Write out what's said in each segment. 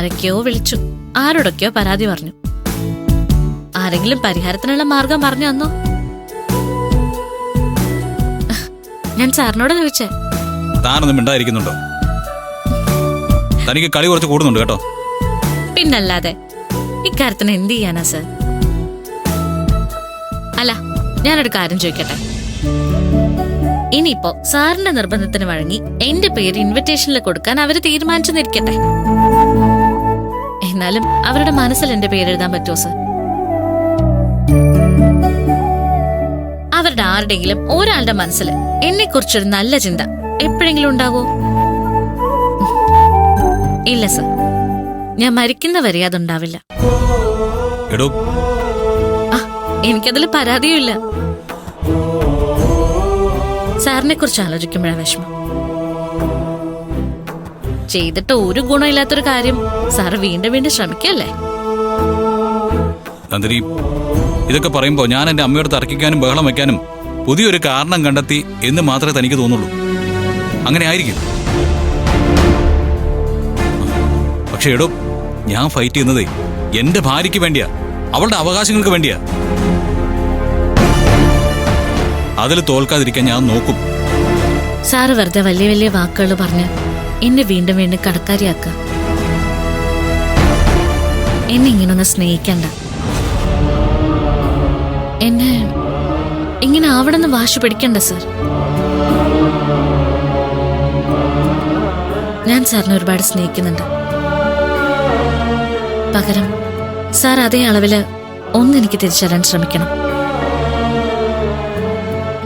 ആരൊക്കെയോ വിളിച്ചു, ആരോടൊക്കെയോ പരാതി പറഞ്ഞു. ആരെങ്കിലും പരിഹാരത്തിനുള്ള മാർഗം പറഞ്ഞു തന്നോ? ഞാൻ സാറിനോട് ചോദിച്ചേ. താനൊന്നും മിണ്ടായിരിക്കുന്നുണ്ടോ? തനിക്ക് കളി കുറച്ച് കൂടുന്നുണ്ട് കേട്ടോ. പിന്നല്ലാതെ ഇക്കാര്യത്തിന് എന്ത് ചെയ്യാനാ സർ? അല്ല, ഞാനൊരു കാര്യം ചോദിക്കട്ടെ. ഇനിയിപ്പോ സാറിന്റെ നിർബന്ധത്തിന് വഴങ്ങി എന്റെ പേര് ഇൻവിറ്റേഷനിൽ കൊടുക്കാൻ അവര് തീരുമാനിച്ചെന്നിരിക്കട്ടെ. എന്നാലും അവരുടെ മനസ്സിൽ എന്റെ പേരെഴുതാൻ പറ്റുമോ സർ? അവരുടെ ആരുടെങ്കിലും ഒരാളുടെ മനസ്സിൽ എന്നെ കുറിച്ചൊരു നല്ല ചിന്ത എപ്പോഴെങ്കിലും ഉണ്ടാവോ? ഇല്ല സർ, ഞാൻ മരിക്കുന്നവരെ അതുണ്ടാവില്ല. എനിക്കതിൽ പരാതിയുമില്ല. സാറിനെ കുറിച്ച് ആലോചിക്കുമ്പോഴാ വിഷമം. ചെയ്തിട്ട് ഒരു ഗുണമില്ലാത്തൊരു കാര്യം സാറ് വീണ്ടും വീണ്ടും ശ്രമിക്കല്ലേ? നന്ദിനി, ഇതൊക്കെ പറയുമ്പോ ഞാൻ എന്റെ അമ്മയോട് തർക്കിക്കാനും ബഹളം വെക്കാനും പുതിയൊരു കാരണം കണ്ടെത്തി എന്ന് മാത്രമേ തനിക്ക് തോന്നുള്ളൂ. അങ്ങനെ ആയിരിക്കും. പക്ഷെ എടോ, ഞാൻ ഫൈറ്റ് ചെയ്യുന്നതേ എന്റെ ഭാര്യയ്ക്ക് വേണ്ടിയാ, അവളുടെ അവകാശങ്ങൾക്ക് വേണ്ടിയാ. അതിൽ തോൽക്കാതിരിക്കാൻ ഞാൻ നോക്കും. സാറ് വെറുതെ വലിയ വലിയ വാക്കുകൾ പറഞ്ഞ് എന്നെ വീണ്ടും വീണ്ടും കടക്കാരിയാക്ക. എന്നെ ഇങ്ങനൊന്ന് സ്നേഹിക്കണ്ട. എന്നെ ഇങ്ങനെ ആവണമെന്ന് വാശി പിടിക്കണ്ട സർ. ഞാൻ സാറിനെ ഒരുപാട് സ്നേഹിക്കുന്നുണ്ട്. പകരം സാർ അതേ അളവില് ഒന്നെനിക്ക് തിരിച്ചറിയാൻ ശ്രമിക്കണം.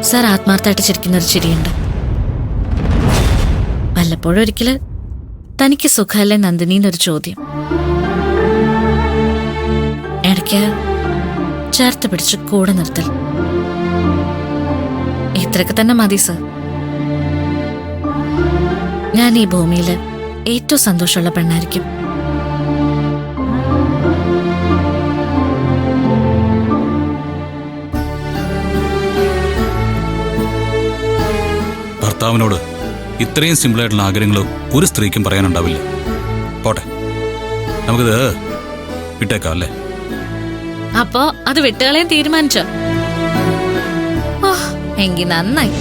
സാർ ആത്മാർത്ഥമായിട്ട് ചിരിക്കുന്നൊരു ചിരിയുണ്ട്. വല്ലപ്പോഴും ഒരിക്കല് തനിക്ക് സുഖമല്ലേ നന്ദിനിന്നൊരു ചോദ്യം. ഇടയ്ക്ക് ചേർത്ത് പിടിച്ച് കൂടെ നിർത്തൽ. ഇത്രയൊക്കെ തന്നെ മതി സർ. ഞാൻ ഈ ഭൂമിയില് ഏറ്റവും സന്തോഷമുള്ള പെണ്ണായിരിക്കും. ഭർത്താവിനോട് ഇത്രയും സിമ്പിളായിട്ടുള്ള ആഗ്രഹങ്ങൾ ഒരു സ്ത്രീക്കും പറയാനുണ്ടാവില്ല. പോട്ടെ, നമുക്കിത് വിട്ടേക്കാം അല്ലേ? അപ്പോ അത് വിട്ടുകളയാൻ തീരുമാനിച്ചോ? എങ്കി നന്നായി.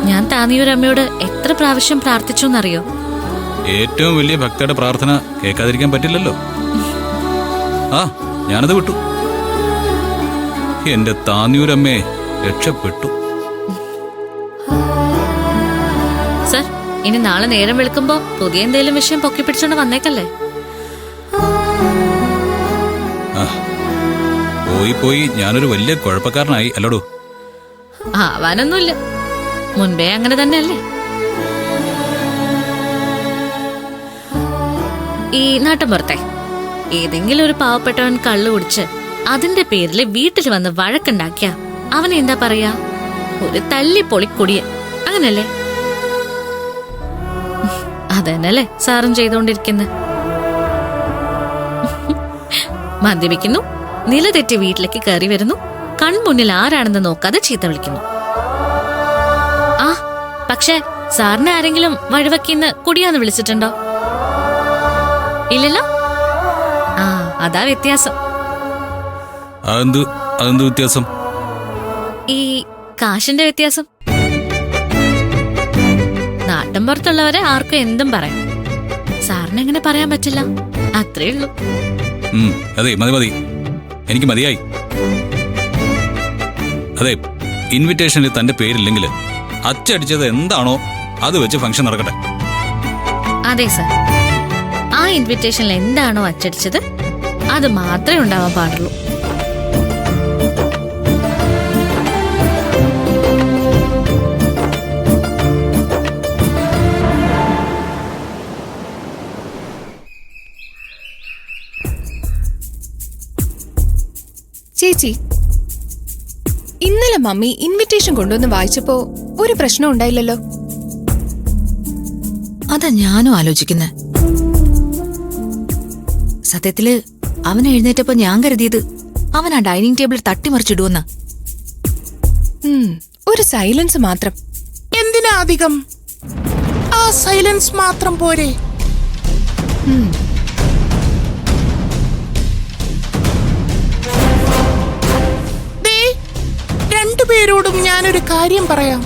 ഞാൻ താന്നിയൂരമ്മയോട് എത്ര പ്രാവശ്യം പ്രാർത്ഥിച്ചു എന്നറിയോ? ഏറ്റവും വലിയ ഭക്തയുടെ പ്രാർത്ഥന കേൾക്കാതിരിക്കാൻ പറ്റില്ലല്ലോ. ഞാനത് വിട്ടു. എന്റെ താന്നിയൂരമ്മയെ രക്ഷപ്പെട്ടു. സർ, ഇനി നാളെ നേരം വെളുക്കുമ്പോ പുതിയ എന്തെങ്കിലും വിഷയം പൊക്കി പിടിച്ചോണ്ട് വന്നേക്കല്ലേ? പോയി ഞാനൊരു വലിയ കുഴപ്പക്കാരനായി അല്ലടോ? ആവാനൊന്നുമില്ല, മുൻപേ അങ്ങനെ തന്നെയല്ലേ. ഈ നാട്ടിൻപുറത്തെ ഏതെങ്കിലും ഒരു പാവപ്പെട്ടവൻ കള്ളു കുടിച്ച് അതിന്റെ പേരില് വീട്ടിൽ വന്ന് വഴക്കുണ്ടാക്കിയ അവനെ എന്താ പറയാ? ഒരു തല്ലിപ്പൊളിക്കൊടിയ, അങ്ങനല്ലേ? അതന്നല്ലേ സാറും ചെയ്തോണ്ടിരിക്കുന്നത്. മദ്യപിക്കുന്നു, നിലതെറ്റി വീട്ടിലേക്ക് കയറി വരുന്നു, കൺമുന്നിൽ ആരാണെന്ന് നോക്കാതെ ചീത്ത വിളിക്കുന്നു. പക്ഷെ സാറിനെ ആരെങ്കിലും വഴിവക്കിന്ന് കുടിയാന്ന് വിളിച്ചിട്ടുണ്ടോ? ഇല്ലല്ലോ. അതാ വ്യത്യാസം. അതെന്ത് വ്യത്യാസം? ഈ കാശിന്റെ വ്യത്യാസം. നാട്ടിൻപുറത്തുള്ളവരെ ആർക്കും എന്തും പറയാം, സാറിന് എങ്ങനെ പറയാൻ പറ്റില്ല? അത്രേ ഉള്ളൂ. അതെ, മതി, എനിക്ക് മതിയായി. അതെ, ഇൻവിറ്റേഷനിൽ തന്റെ പേരില്ലെങ്കിൽ അച്ചടിച്ചത് എന്താണോ അത് വെച്ച് ഫംഗ്ഷൻ നടക്കട്ടെ. അതെ സർ, ആ ഇൻവിറ്റേഷനിൽ എന്താണോ അച്ചടിച്ചത് അത് മാത്രമേ ഉണ്ടാവാൻ പാടുള്ളൂ. ചേച്ചി, ഇന്നലെ മമ്മി ഇൻവിറ്റേഷൻ കൊണ്ടുവന്ന് വായിച്ചപ്പോ ഒരു പ്രശ്നം ഉണ്ടായില്ലല്ലോ? അതാ ഞാനും ആലോചിക്കുന്നെ. സത്യത്തില് അവൻ എഴുന്നേറ്റപ്പോ ഞാൻ കരുതിയത് അവൻ ആ ഡൈനിങ് ടേബിൾ തട്ടിമറിച്ചിടുവെന്ന്. ഒരു സൈലൻസ് മാത്രം. എന്തിനാ അധികം? ആ സൈലൻസ് മാത്രം പോരെ? ദേ, രണ്ടുപേരോടും ഞാനൊരു കാര്യം പറയാം.